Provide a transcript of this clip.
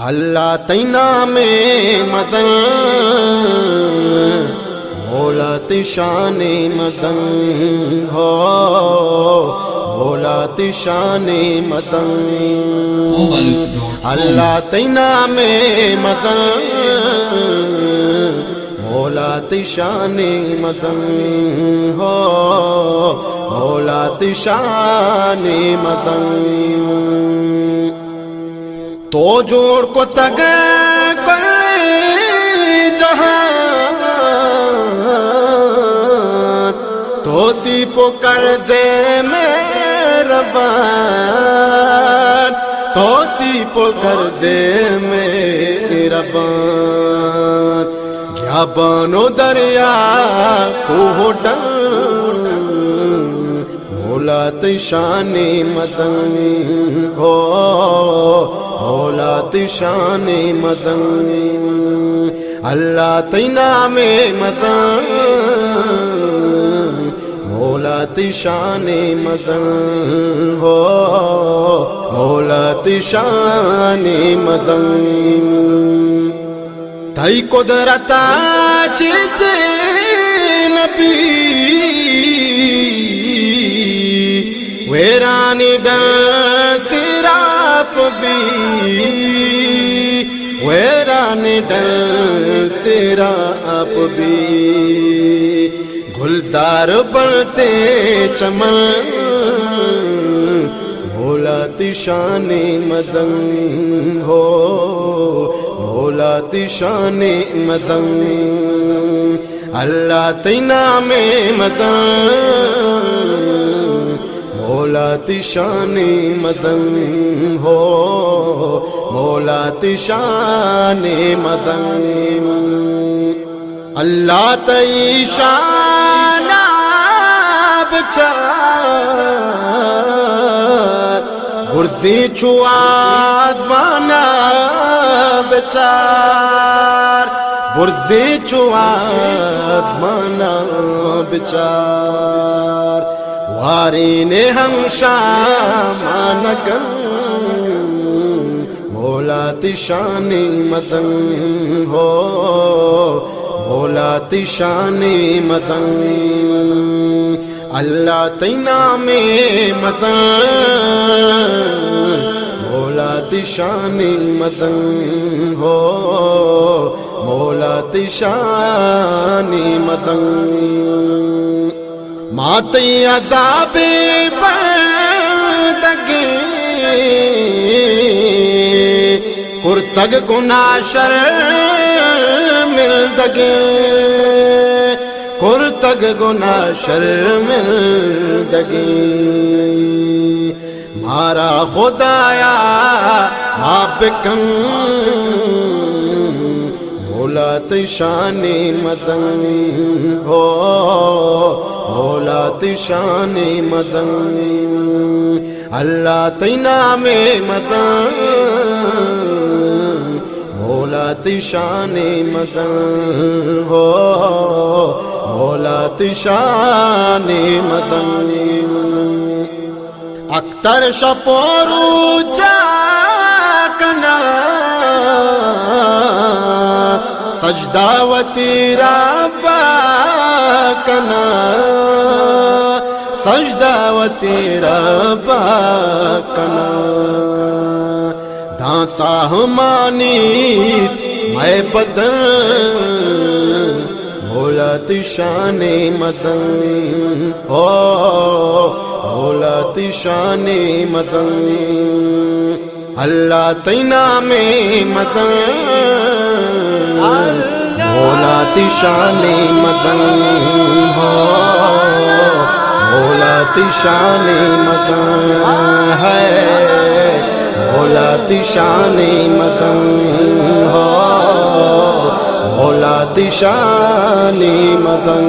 اللہ تینا میں مزن مولا تشان مزن ہو مولا تشان مزن اللہ تینا میں مزن مولا تشان مزن ہو مولا تشان مزن تو جوڑ کو تگ کر جہاں تو سی پکر دے مہربان تو سی پکر دے مہربان گیا بانو دریا کو ڈل مولا تشان مزن ہو مولا تشان مزن اللہ تینا میں مزن مولا تشان مزن ہو مولا تشان مزن تئی قدرتا چیچ نبی ویرانی ڈل سراف بھی ویرانی ڈل سراف بھی گلزار بنتے چمن مولا تشان مزن ہو مولا تشان مزن اللہ تینا میں مزن مولا تشان مزن ہو مولا تشان مزن اللہ تیشان بچار گرزی چو آزمانا بچار گرزی چو آزمانا بچار وارین ہم شامانکن مولا تشان مزن ہو مولا تشان مزن اللہ تینا میں مزن مولا تشان مزن ہو مولا تشان مزن ماتی عذاب بردگی کرتگ گناشر ملدگی کرتگ گناشر ملدگی مارا خدایا آپ کن مولا تشان مزن ہو مولا تشان مزن اللہ تینا میں مزن مولا تشان مزن ہو مولا تشان مزن اختر شپورو چاکنا سجدہ و تیرا باکنا سجدہ و تیرا باکنا دھانسا ہمانی میں بدن مولا تشان مزن ہو مولا تشان مزن اللہ تینا میں مزن مولا تشان مزن ہو مولا تشان مزن ہے مولا تشان مزن ہو مولا تشان مزن